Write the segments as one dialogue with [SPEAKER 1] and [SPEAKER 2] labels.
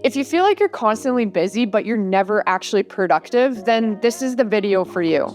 [SPEAKER 1] If you feel like you're constantly busy, but you're never actually productive, then this is the video for you.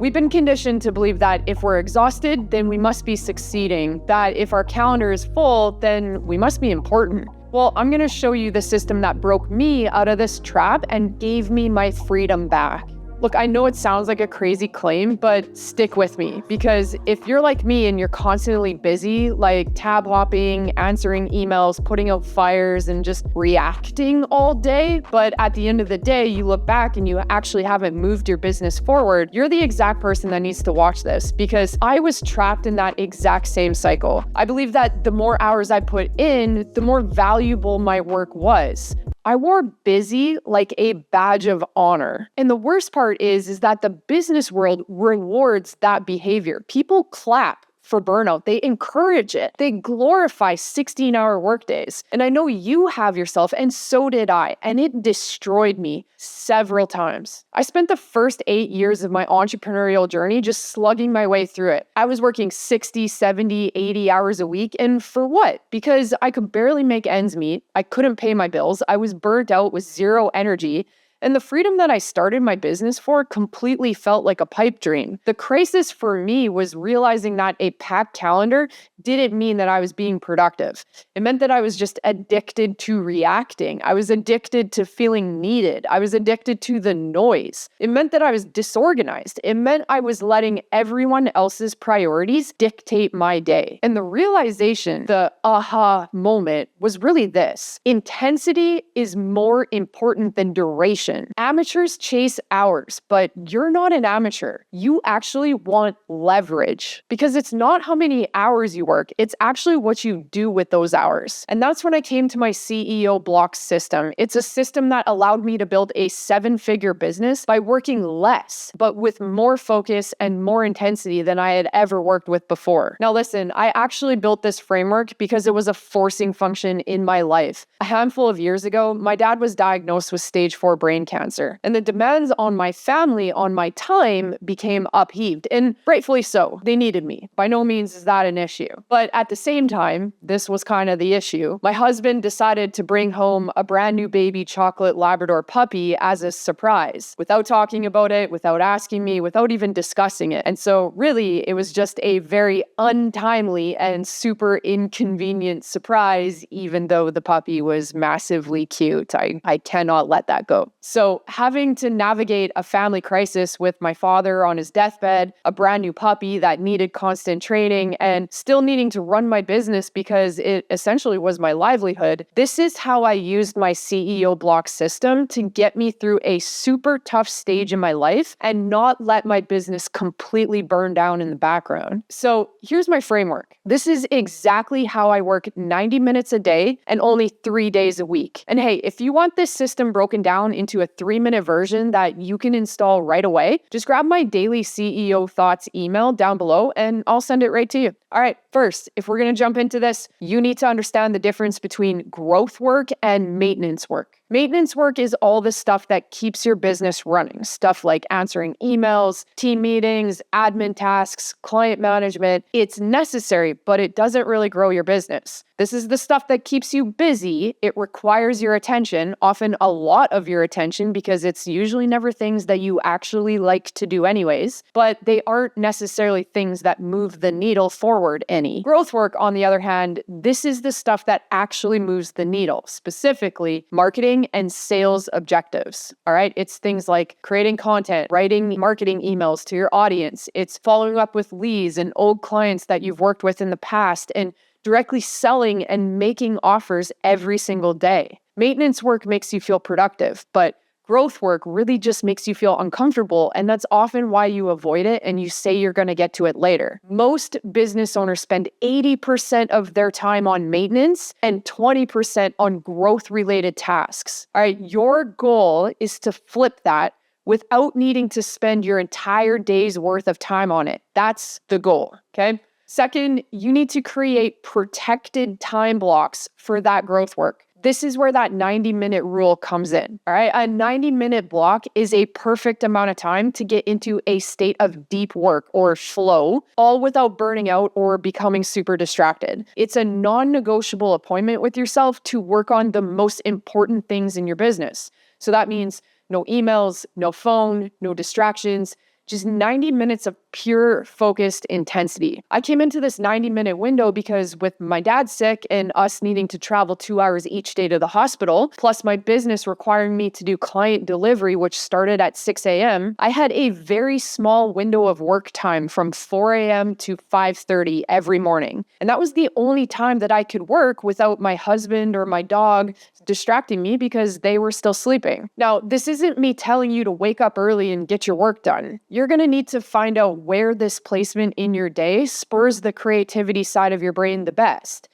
[SPEAKER 1] We've been conditioned to believe that if we're exhausted, then we must be succeeding, that if our calendar is full, then we must be important. Well, I'm going to show you the system that broke me out of this trap and gave me my freedom back. Look, I know it sounds like a crazy claim, but stick with me, because if you're like me and you're constantly busy, like tab hopping, answering emails, putting out fires, and just reacting all day, but at the end of the day, you look back and you actually haven't moved your business forward, you're the exact person that needs to watch this, because I was trapped in that exact same cycle. I believe that the more hours I put in, the more valuable my work was. I wore busy like a badge of honor. And the worst part is that the business world rewards that behavior. People clap for burnout. They encourage it. They glorify 16-hour workdays. And I know you have yourself, and so did I, and it destroyed me several times. I spent the first 8 years of my entrepreneurial journey just slugging my way through it. I was working 60, 70, 80 hours a week, and for what? Because I could barely make ends meet. I couldn't pay my bills. I was burnt out with zero energy. And the freedom that I started my business for completely felt like a pipe dream. The crisis for me was realizing that a packed calendar didn't mean that I was being productive. It meant that I was just addicted to reacting. I was addicted to feeling needed. I was addicted to the noise. It meant that I was disorganized. It meant I was letting everyone else's priorities dictate my day. And the realization, the aha moment, was really this: intensity is more important than duration. Amateurs chase hours, but you're not an amateur. You actually want leverage, because it's not how many hours you work, it's actually what you do with those hours. And that's when I came to my CEO block system. It's a system that allowed me to build a 7-figure business by working less, but with more focus and more intensity than I had ever worked with before. Now listen, I actually built this framework because it was a forcing function in my life. A handful of years ago, my dad was diagnosed with stage 4 brain cancer, and the demands on my family, on my time, became upheaved, and rightfully so. They needed me. By no means is that an issue. But at the same time, this was kind of the issue. My husband decided to bring home a brand new baby chocolate Labrador puppy as a surprise, without talking about it, without asking me, without even discussing it. And so really, it was just a very untimely and super inconvenient surprise, even though the puppy was massively cute. I cannot let that go. So having to navigate a family crisis with my father on his deathbed, a brand new puppy that needed constant training, and still needing to run my business because it essentially was my livelihood, this is how I used my CEO block system to get me through a super tough stage in my life and not let my business completely burn down in the background. So here's my framework. This is exactly how I work 90 minutes a day and only 3 days a week. And hey, if you want this system broken down into a 3-minute version that you can install right away, just grab my daily CEO thoughts email down below and I'll send it right to you. All right, first, if we're going to jump into this, you need to understand the difference between growth work and maintenance work. Maintenance work is all the stuff that keeps your business running. Stuff like answering emails, team meetings, admin tasks, client management. It's necessary, but it doesn't really grow your business. This is the stuff that keeps you busy. It requires your attention, often a lot of your attention, because it's usually never things that you actually like to do anyways, but they aren't necessarily things that move the needle forward any. Growth work, on the other hand, this is the stuff that actually moves the needle, specifically marketing and sales objectives. All right. It's things like creating content, writing marketing emails to your audience. It's following up with leads and old clients that you've worked with in the past, and directly selling and making offers every single day. Maintenance work makes you feel productive, but growth work really just makes you feel uncomfortable, and that's often why you avoid it and you say you're going to get to it later. Most business owners spend 80% of their time on maintenance and 20% on growth-related tasks. All right, your goal is to flip that without needing to spend your entire day's worth of time on it. That's the goal, okay? Second, you need to create protected time blocks for that growth work. this is where that 90-minute rule comes in. All right. A 90-minute block is a perfect amount of time to get into a state of deep work or flow, all without burning out or becoming super distracted. It's a non-negotiable appointment with yourself to work on the most important things in your business. So that means no emails, no phone, no distractions, just 90 minutes of pure focused intensity. I came into this 90-minute window because with my dad sick and us needing to travel 2 hours each day to the hospital, plus my business requiring me to do client delivery, which started at 6 a.m., I had a very small window of work time from 4 a.m. to 5:30 every morning. And that was the only time that I could work without my husband or my dog distracting me because they were still sleeping. Now, this isn't me telling you to wake up early and get your work done. You're going to need to find out where this placement in your day spurs the creativity side of your brain the best.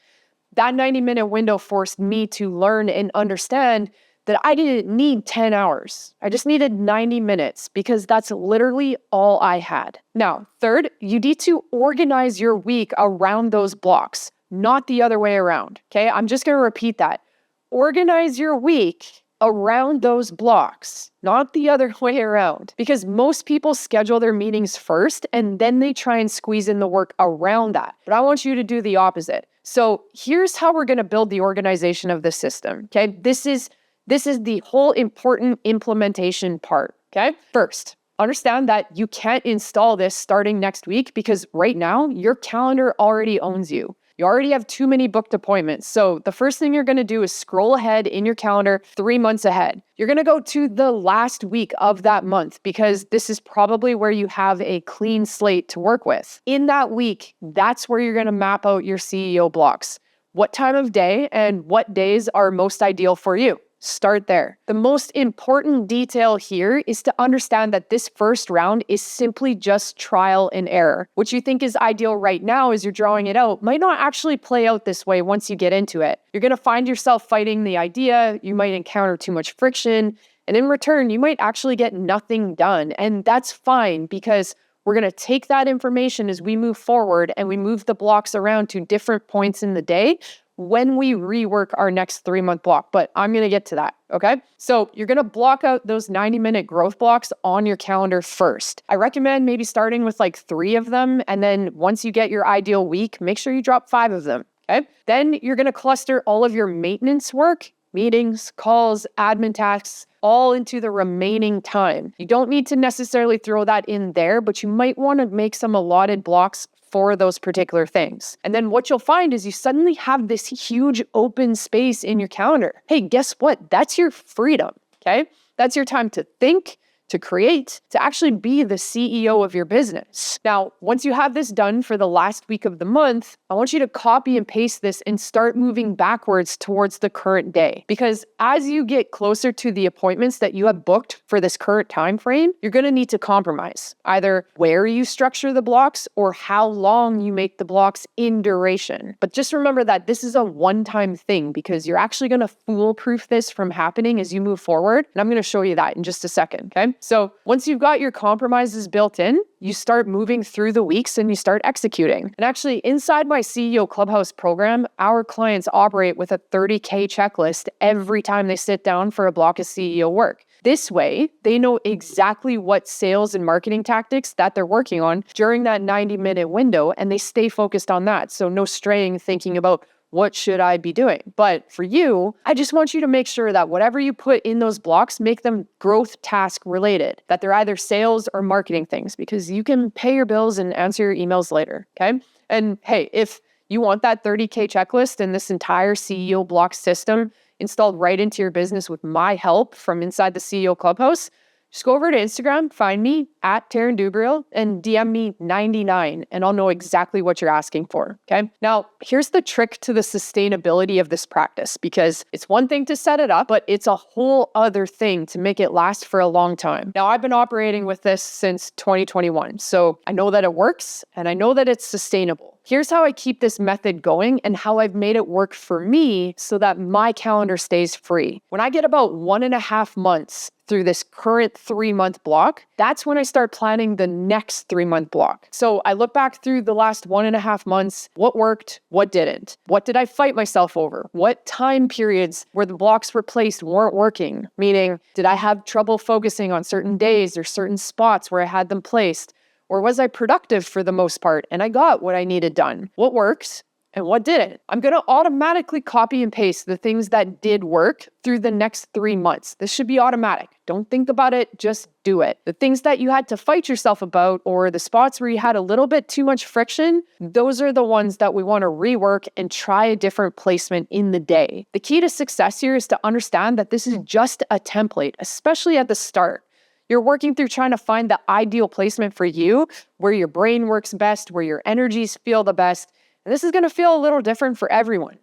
[SPEAKER 1] That 90-minute window forced me to learn and understand that I didn't need 10 hours. I just needed 90 minutes because that's literally all I had. Now, third, you need to organize your week around those blocks, not the other way around. Okay, I'm just going to repeat that. Organize your week around those blocks, not the other way around, because most people schedule their meetings first and then they try and squeeze in the work around that. But I want you to do the opposite. So here's how we're going to build the organization of the system. Okay, this is the whole important implementation part. Okay, first, understand that you can't install this starting next week because right now your calendar already owns you. You already have too many booked appointments. So the first thing you're going to do is scroll ahead in your calendar 3 months ahead. You're going to go to the last week of that month because this is probably where you have a clean slate to work with. In that week, that's where you're going to map out your CEO blocks. What time of day and what days are most ideal for you? Start there. The most important detail here is to understand that this first round is simply just trial and error. What you think is ideal right now as you're drawing it out might not actually play out this way once you get into it. You're going to find yourself fighting the idea, you might encounter too much friction, and in return, you might actually get nothing done. And that's fine because we're going to take that information as we move forward and we move the blocks around to different points in the day when we rework our next 3-month block, but I'm going to get to that, okay? So you're going to block out those 90-minute growth blocks on your calendar first. I recommend maybe starting with like 3 of them, and then once you get your ideal week, make sure you drop 5 of them, okay? Then you're going to cluster all of your maintenance work, meetings, calls, admin tasks, all into the remaining time. You don't need to necessarily throw that in there, but you might want to make some allotted blocks for those particular things. And then what you'll find is you suddenly have this huge open space in your calendar. Hey, guess what? That's your freedom, okay? That's your time to think, to create, to actually be the CEO of your business. Now, once you have this done for the last week of the month, I want you to copy and paste this and start moving backwards towards the current day. Because as you get closer to the appointments that you have booked for this current time frame, you're going to need to compromise either where you structure the blocks or how long you make the blocks in duration. But just remember that this is a one-time thing because you're actually going to foolproof this from happening as you move forward. And I'm going to show you that in just a second, okay? So once you've got your compromises built in, you start moving through the weeks and you start executing. And actually, inside my CEO Clubhouse program, our clients operate with a 30K checklist every time they sit down for a block of CEO work. This way, they know exactly what sales and marketing tactics that they're working on during that 90-minute window, and they stay focused on that. So no straying thinking about what should I be doing? But for you, I just want you to make sure that whatever you put in those blocks, make them growth task related, that they're either sales or marketing things, because you can pay your bills and answer your emails later, okay? And hey, if you want that 30K checklist and this entire CEO block system installed right into your business with my help from inside the CEO Clubhouse, just go over to Instagram, find me at Taryn Dubreuil and DM me 99 and I'll know exactly what you're asking for, okay? Now, here's the trick to the sustainability of this practice, because it's one thing to set it up, but it's a whole other thing to make it last for a long time. Now, I've been operating with this since 2021, so I know that it works and I know that it's sustainable. Here's how I keep this method going and how I've made it work for me so that my calendar stays free. When I get about 1.5 months through this current 3-month block, that's when I start planning the next 3-month block. So I look back through the last 1.5 months, what worked, what didn't? What did I fight myself over? What time periods where the blocks were placed weren't working? Meaning, did I have trouble focusing on certain days or certain spots where I had them placed? Or was I productive for the most part and I got what I needed done? What works and what didn't? I'm going to automatically copy and paste the things that did work through the next 3 months. This should be automatic. Don't think about it, just do it. The things that you had to fight yourself about or the spots where you had a little bit too much friction, those are the ones that we want to rework and try a different placement in the day. The key to success here is to understand that this is just a template, especially at the start. You're working through trying to find the ideal placement for you, where your brain works best, where your energies feel the best. And this is going to feel a little different for everyone.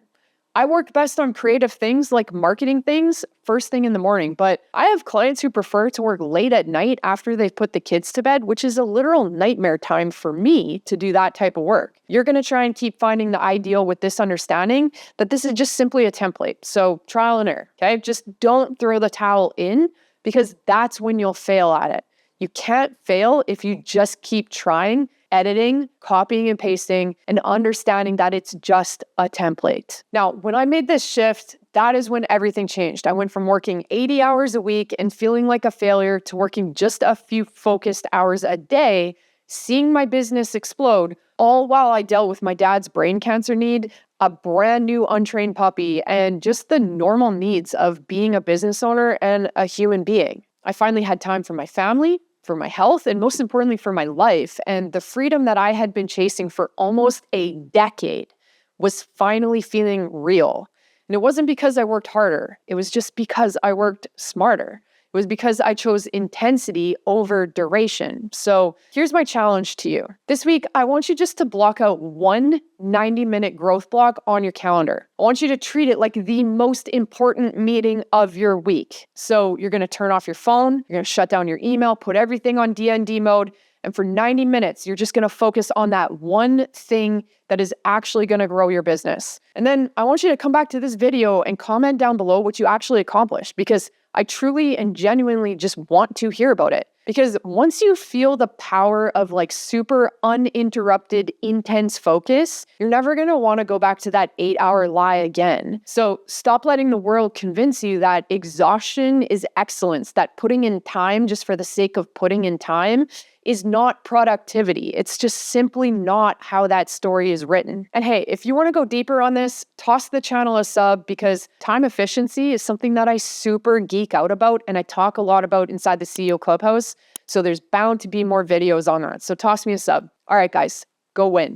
[SPEAKER 1] I work best on creative things like marketing things first thing in the morning, but I have clients who prefer to work late at night after they've put the kids to bed, which is a literal nightmare time for me to do that type of work. You're going to try and keep finding the ideal with this understanding that this is just simply a template. So trial and error, okay? Just don't throw the towel in, because that's when you'll fail at it. You can't fail if you just keep trying, editing, copying and pasting, and understanding that it's just a template. Now, when I made this shift, that is when everything changed. I went from working 80 hours a week and feeling like a failure to working just a few focused hours a day, seeing my business explode, all while I dealt with my dad's brain cancer need, a brand new untrained puppy, and just the normal needs of being a business owner and a human being. I finally had time for my family, for my health, and most importantly, for my life. And the freedom that I had been chasing for almost a decade was finally feeling real. And it wasn't because I worked harder. It was just because I worked smarter. It was because I chose intensity over duration. So here's my challenge to you. This week, I want you just to block out one 90-minute growth block on your calendar. I want you to treat it like the most important meeting of your week. So you're going to turn off your phone, you're going to shut down your email, put everything on DND mode, and for 90 minutes, you're just going to focus on that one thing that is actually going to grow your business. And then I want you to come back to this video and comment down below what you actually accomplished, because I truly and genuinely just want to hear about it. Because once you feel the power of like super uninterrupted, intense focus, you're never going to want to go back to that 8-hour lie again. So stop letting the world convince you that exhaustion is excellence, that putting in time just for the sake of putting in time is not productivity. It's just simply not how that story is written. And hey, if you want to go deeper on this, toss the channel a sub, because time efficiency is something that I super geek out about and I talk a lot about inside the CEO Clubhouse. So there's bound to be more videos on that. So toss me a sub. All right, guys, go win.